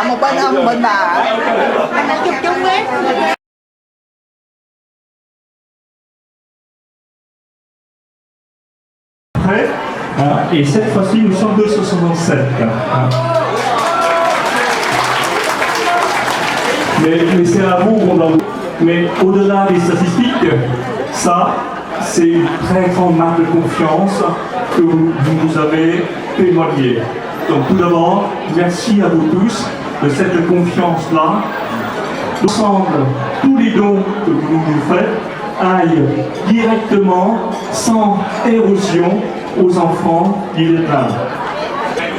Một bên ông, một bên bà. Chụp chung ấy. Et cette fois-ci, nous sommes 267. Mais c'est à vous qu'on en... Mais au-delà des statistiques, ça, c'est une très grande marque de confiance que vous nous avez témoigné. Donc tout d'abord, merci à vous tous de cette confiance-là. Ensemble, tous les dons que vous nous faites aillent directement, sans érosion, aux enfants du Vietnam.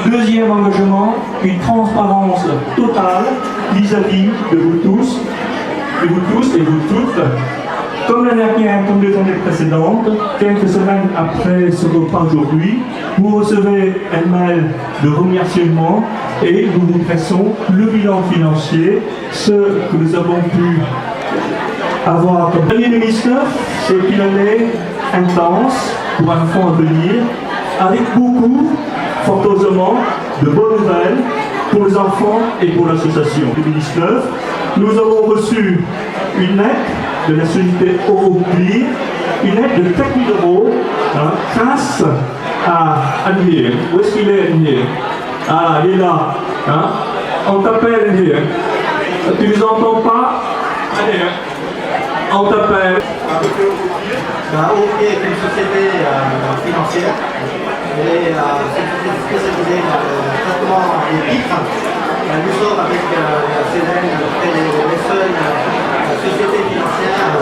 Deuxième engagement, une transparence totale vis-à-vis de vous tous et vous toutes. Comme l'année dernière, comme les années précédentes, quelques semaines après ce repas aujourd'hui, vous recevez un mail de remerciement et nous vous pressons le bilan financier, ce que nous avons pu avoir comme l'année 2019, c'est une année intense pour un fonds à venir, avec beaucoup, fort heureusement, de bonnes nouvelles pour les enfants et pour l'association. En 2019, nous avons reçu une aide de la société Euroclear, une aide de 4 000 € grâce à Annie. Où est-ce qu'il est, Annie? Ah, il est là. Hein? On t'appelle, Annie. Tu ne nous entends pas? Allez, on t'appelle. OK est une société financière et c'est une société spécialisée dans le traitement des titres. Nous sommes avec Cézanne les seules sociétés financières.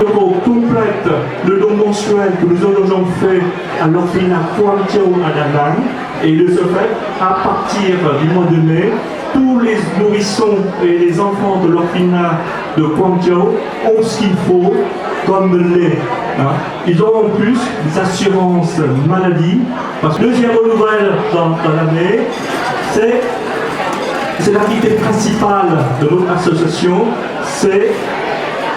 L'euro complète le don mensuel que nous avons fait à l'orphelinat Quang Châu à Da Nang, et de ce fait, à partir du mois de mai, tous les nourrissons et les enfants de l'orphelinat de Quang Châu ont ce qu'il faut comme le lait. Ils auront en plus des assurances maladie. Parce que deuxième nouvelle dans l'année, c'est l'activité principale de notre association, c'est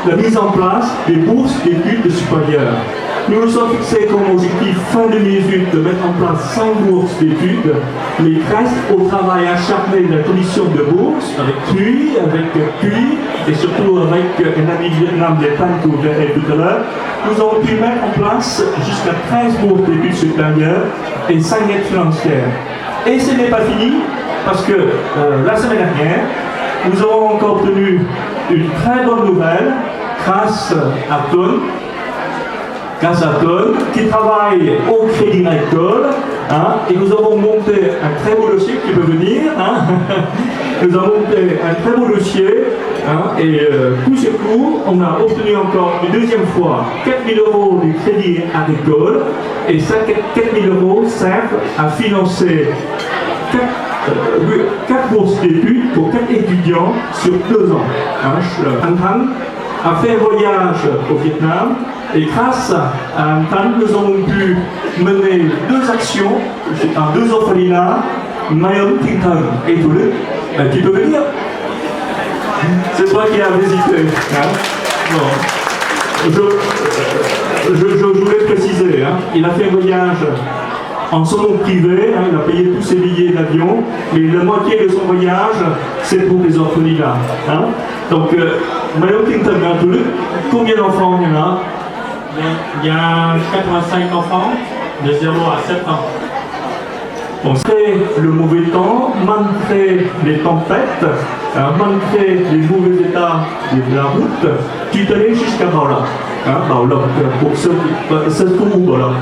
la mise en place des bourses d'études supérieures. Nous nous sommes fixés comme objectif fin 2018 de mettre en place 5 bourses d'études, mais il reste au travail acharné de la commission de bourse, avec TUI, avec PUI, et surtout avec un ami du Vietnam, des PAN que vous verrez tout à l'heure. Nous avons pu mettre en place jusqu'à 13 bourses d'études supérieures et 5 aides financières. Et ce n'est pas fini, parce que la semaine dernière, nous avons encore obtenu une très bonne nouvelle grâce à Ton, qui travaille au Crédit Agricole, et nous avons monté un très beau dossier qui peut venir. Nous avons monté un très beau dossier, et coup sur coup, on a obtenu encore une deuxième fois 4 000 € du Crédit Agricole, et ces 4 000 € servent à financer 4 bourses d'études pour 4 étudiants sur 2 ans. Anh Thắng a fait un voyage au Vietnam, et grâce à Anh Thắng, nous avons pu mener 2 actions dans 2 orphelinats, Mayom Tinh Thần et Thủ Đức. Tu peux venir? C'est toi qui as visité. Je voulais préciser, il a fait un voyage en son nom privé, il a payé tous ses billets d'avion, mais la moitié de son voyage, c'est pour les orphelinats. Donc, Mayom Tinh Thần et Thủ Đức, combien d'enfants il y en a? Il y a 85 enfants de 0 à 7 ans. Malgré le mauvais temps, malgré les tempêtes, malgré les mauvais états de la route, tu es allé jusqu'à Bảo Lộc, pour ceux qui se trouvent où, Bảo Lộc?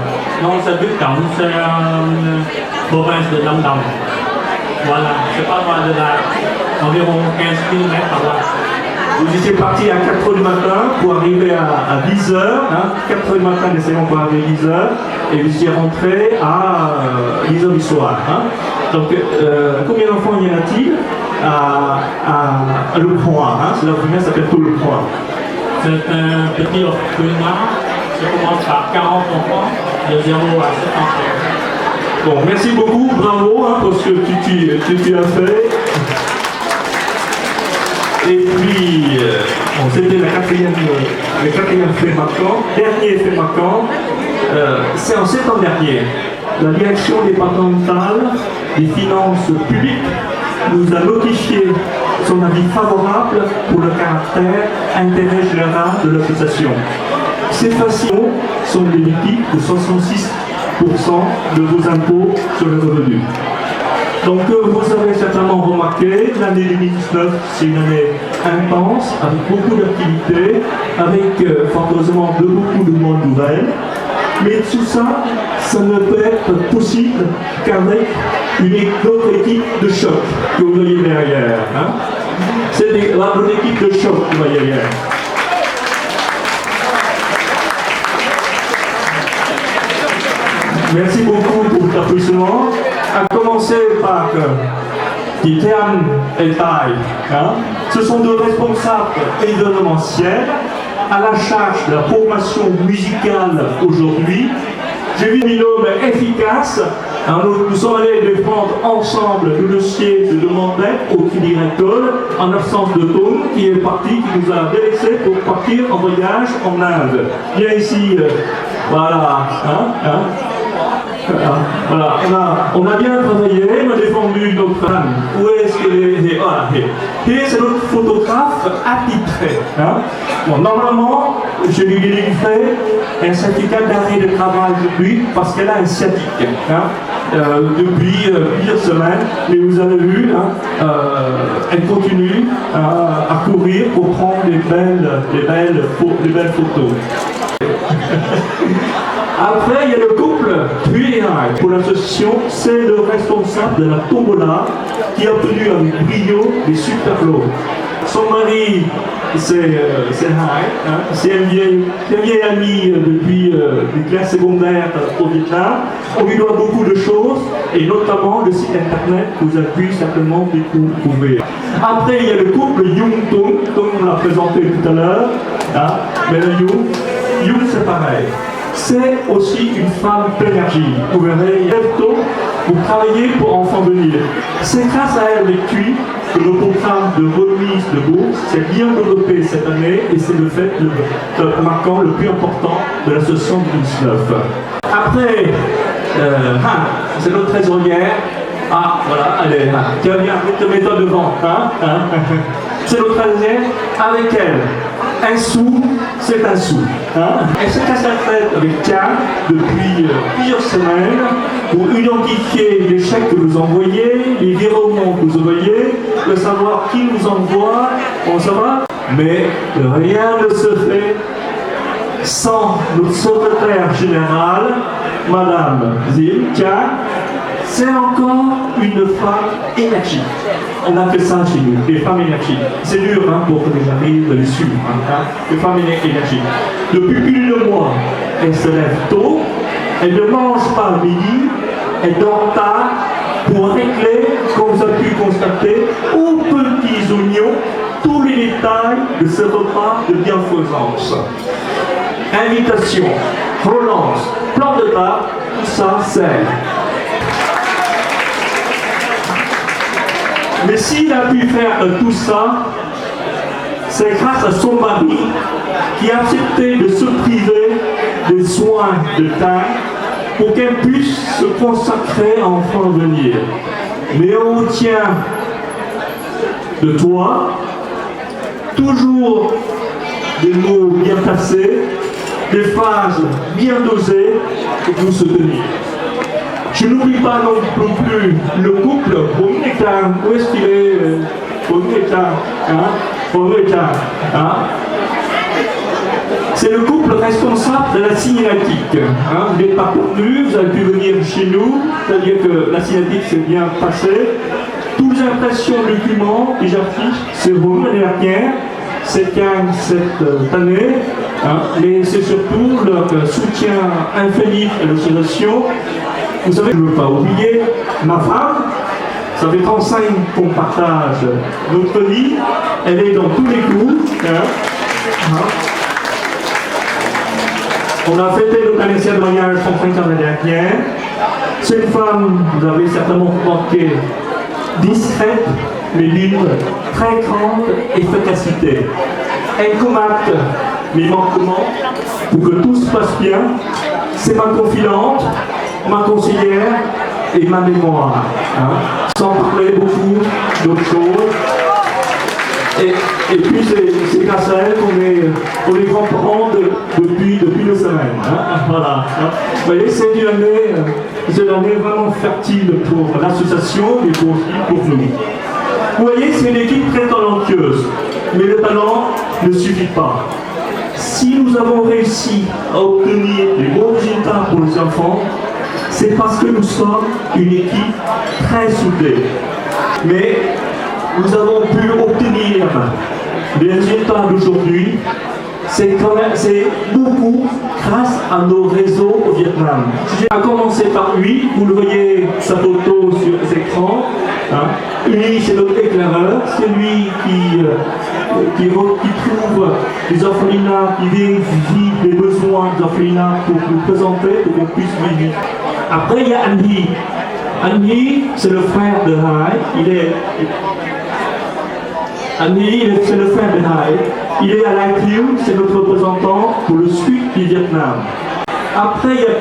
Non, c'est Đức Trọng, c'est province de Lâm Đồng. Voilà, c'est pas loin de là, environ 15 km par là. Vous étiez parti à 4h du matin pour arriver à 10h, hein, 4h du matin nécessairement pour arriver à 10h, et vous étiez rentré à 10h du soir. Hein. Donc, combien d'enfants y en a-t-il à Le Point, hein, c'est la première, ça s'appelle tout Le Point. C'est un petit orphelinat, ça commence par 40 enfants, de 0 à 7 ans. Bon, merci beaucoup, bravo hein, pour ce que tu as fait. Et puis, bon, c'était le quatrième fait marquant. Dernier fait marquant, c'est en septembre dernier. La direction départementale des finances publiques nous a notifié son avis favorable pour le caractère intérêt général de l'association. Ces facions sont déductibles de 66% de vos impôts sur le revenu. Donc vous avez certainement remarqué, l'année 2019, c'est une année intense, avec beaucoup d'activités, avec fort heureusement beaucoup de bonnes nouvelles. Mais tout ça, ça ne peut être possible qu'avec une autre équipe de choc que vous voyez derrière. Hein. C'est la bonne équipe de choc que vous voyez derrière. Merci beaucoup pour votre applaudissement. À commencer par Titan et Tai. Hein. Ce sont deux responsables événementiels à la charge de la formation musicale aujourd'hui. J'ai vu un binôme efficace. Alors nous sommes allés défendre ensemble le dossier de demande d'aide au Crédit Agricole en absence de Tom qui est parti, qui nous a délaissé pour partir en voyage en Inde. Viens ici, voilà. Voilà, on a bien travaillé, on a défendu notre femme. Où est-ce qu'elle est? Voilà. Et c'est notre photographe attitré. Hein. Bon, normalement, je lui délivrerai un certificat d'arrêt de travail depuis parce qu'elle a un sciatique. Hein. Depuis plusieurs semaines, mais vous avez vu, hein, elle continue à courir pour prendre des belles photos. Après, il y a le couple Tuiléaï. Pour l'association, c'est le responsable de la tombola qui a obtenu avec brio des super lots. Son mari, c'est Hai, hein, c'est un vieil ami depuis les classes secondaires au Vietnam. On lui doit beaucoup de choses, et notamment le site internet que vous avez pu certainement découvrir. Après, il y a le couple Yung Tung, comme on l'a présenté tout à l'heure. Hein, mais le Yung, c'est pareil. C'est aussi une femme d'énergie. Vous verrez, il lève tôt pour travailler pour enfants venir. C'est grâce à elle, les TUI, que le programme de remise de bourse s'est bien développé cette année et c'est le fait marquant le plus important de l'association 2019. Après, c'est notre trésorière. Ah, voilà, allez, tiens, viens, mets-toi devant. C'est notre trésorière avec elle. Un sou, c'est un sou. Hein. Elle se casse la tête avec Tian depuis plusieurs semaines pour identifier les chèques que vous envoyez, les virements que vous envoyez, de savoir qui vous envoie, on saura. Mais rien ne se fait sans notre secrétaire générale, Madame Zil Tian. C'est encore une femme énergique. On a fait ça chez nous, des femmes énergiques. C'est dur hein, pour que les arrivent de les suivre. Hein, des femmes énergiques. Depuis plus de mois, elle se lève tôt, elle ne mange pas le midi, elle dort tard pour régler, comme vous avez pu constater, aux petits oignons, tous les détails de ce repas de bienfaisance. Invitation, relance, plan de table, tout ça c'est. Mais s'il a pu faire tout ça, c'est grâce à son mari qui a accepté de se priver des soins de taille pour qu'elle puisse se consacrer à enfants à venir. Mais on tient de toi toujours des mots bien placés, des phrases bien dosées pour nous soutenir. Je n'oublie pas non plus le couple Bonnetan. Où est-ce qu'il est, Bonnetan, hein? C'est le couple responsable de la signalétique. Hein? Vous n'êtes pas connu, vous avez pu venir chez nous, c'est-à-dire que la signalétique s'est bien passée. Toutes les impressions de documents que j'affiche, c'est vous, la dernière. s'éteignent cette année, hein, mais c'est surtout leur soutien infaillible à l'association. Vous savez, je ne veux pas oublier ma femme. Ça fait 35 qu'on partage notre vie. Elle est dans tous les coups. Hein. On a fêté notre anniversaire de mariage 35 ans l'année dernière. C'est une femme, vous avez certainement remarqué, discrète, mais d'une très grande efficacité. Elle comate mes manquements pour que tout se passe bien. C'est ma confidente, ma conseillère et ma mémoire. Hein. Sans parler beaucoup d'autres choses. Et puis c'est grâce à elle qu'on est grands-parents depuis 2 semaines. Hein. Voilà. Hein. Vous voyez, c'est une année vraiment fertile pour l'association et pour nous. Vous voyez, c'est une équipe très talentueuse, mais le talent ne suffit pas. Si nous avons réussi à obtenir des bons résultats pour les enfants, c'est parce que nous sommes une équipe très soudée. Mais nous avons pu obtenir les résultats d'aujourd'hui, c'est beaucoup grâce à nos réseaux au Vietnam. J'ai commencé par lui, vous le voyez sa photo sur les écrans. Hein. Lui, c'est notre éclaireur, c'est lui qui trouve les orphelinats, qui vérifie les besoins des orphelinats pour nous présenter, pour qu'on puisse vivre. Après, il y a Andy. Andy, c'est le frère de Hai. Andy, c'est le frère de Hai. Il est à l'IQ, c'est notre représentant pour le sud du Vietnam. Après, il y a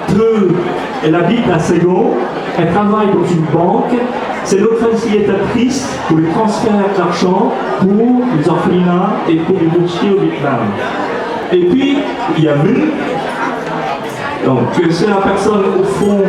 Trư. Elle habite à Saigon. Elle travaille dans une banque. C'est notre facilitatrice pour les transferts d'argent pour les orphelinats et pour les boursiers au Vietnam. Et puis, il y a Minh. Donc, c'est la personne au fond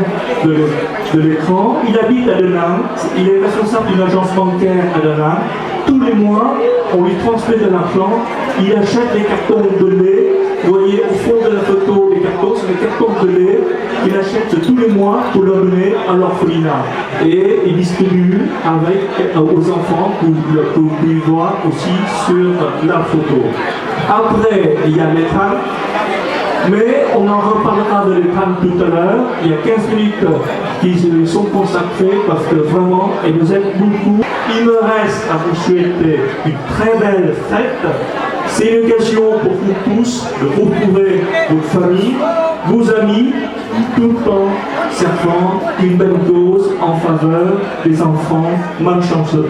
de l'écran. Il habite à Da Nang. Il est responsable d'une agence bancaire à Da Nang. Tous les mois, on lui transmet de l'argent. Il achète des cartons de lait. Vous voyez au fond de la photo, les cartons, c'est les cartons de lait qu'il achète tous les mois pour leur donner à l'orphelinat. Et il distribue aux enfants pour les voir aussi sur la photo. Après, il y a l'EPAM. Mais on en reparlera de l'EPAM tout à l'heure. Il y a 15 minutes qui sont consacrées parce que vraiment, elles nous aident beaucoup. Il me reste à vous souhaiter une très belle fête. C'est une occasion pour vous tous de retrouver vos familles, vos amis, tout le temps servant une belle cause en faveur des enfants malchanceux.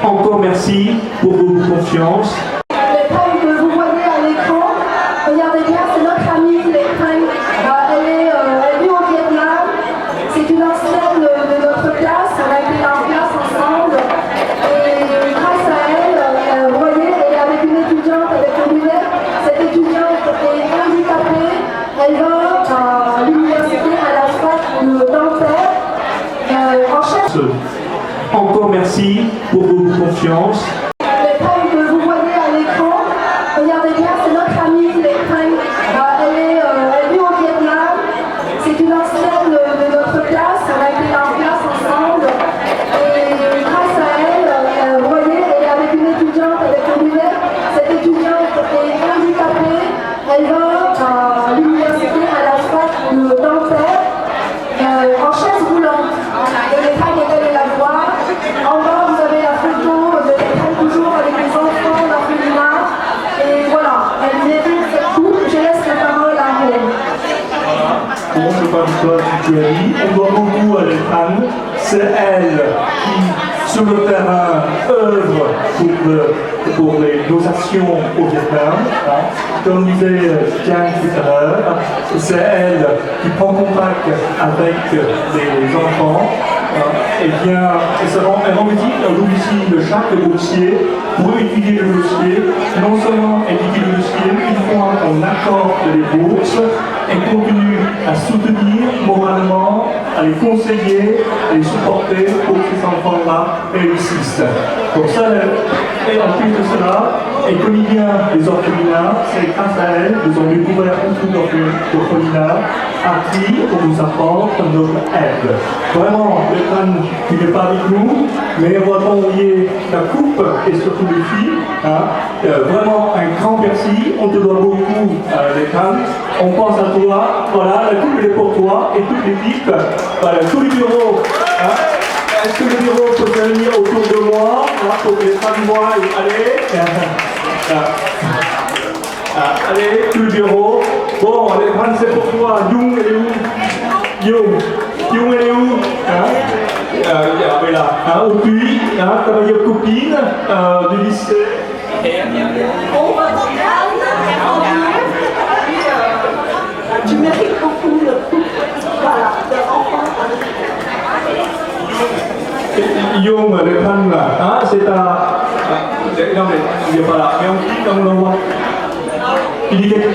Encore merci pour vos confiances. Les Peng que vous voyez à l'écran, regardez bien, c'est notre amie les Peng. Elle vit au Vietnam. C'est une ancienne de notre classe. On a été en classe ensemble. Et grâce à elle, vous voyez, elle est avec une étudiante avec le lunettes. Cette étudiante est handicapée. Elle va à l'université à la fac de dentaire. En chaise. Encore merci pour vos confiances. Les Peng que vous voyez à l'écran, regardez bien, c'est notre amie les Peng. Elle vit au Vietnam. C'est une ancienne de notre classe. On a été en classe ensemble. Et grâce à elle, vous voyez, elle est avec une étudiante avec le lunettes. Cette étudiante est handicapée. Elle va à l'université à la fac de dentaire en chaise roulante. Et les Peng est allés la voir. tu as dit, on doit beaucoup à l'Espagne. C'est elle qui, sur le terrain, œuvre pour nos actions au Vietnam. Hein. Comme disait Tian tout à l'heure, c'est elle qui prend contact avec les enfants. Et bien, elle rend visite à l'officier de chaque dossier pour étudier le dossier. Non seulement étudier le dossier, une fois qu'on accorde les bourses, elle continue à soutenir moralement, à les conseiller, à les supporter pour que ces enfants-là réussissent. Donc ça, et en plus de cela, elle connaît bien les orphelinats, c'est grâce à elle, nous avons découvert beaucoup d'orphelinats à qui on nous apporte notre aide. Vraiment, le crâne qui n'est pas avec nous, mais on va t'envoyer la coupe et surtout les filles. Hein. Vraiment un grand merci, on te doit beaucoup les crânes. On pense à toi, voilà, la coupe elle est pour toi et toute l'équipe, voilà, tous les bureaux. Hein. Est-ce que le bureau peut venir autour de moi, hein, pour que les femmes voient, allez. Allez, tout le bureau. Bon, les crânes c'est pour toi. Young, elle est où? Young, elle est où? Hein? Là. Hein, au puits, hein, ta meilleure copine du lycée. On va t'en tu mérites beaucoup de voilà, d'enfants. Young, le crâne là, hein, c'est ta. Non, mais il n'est pas là. Mais on l'envoie. Il dit quelque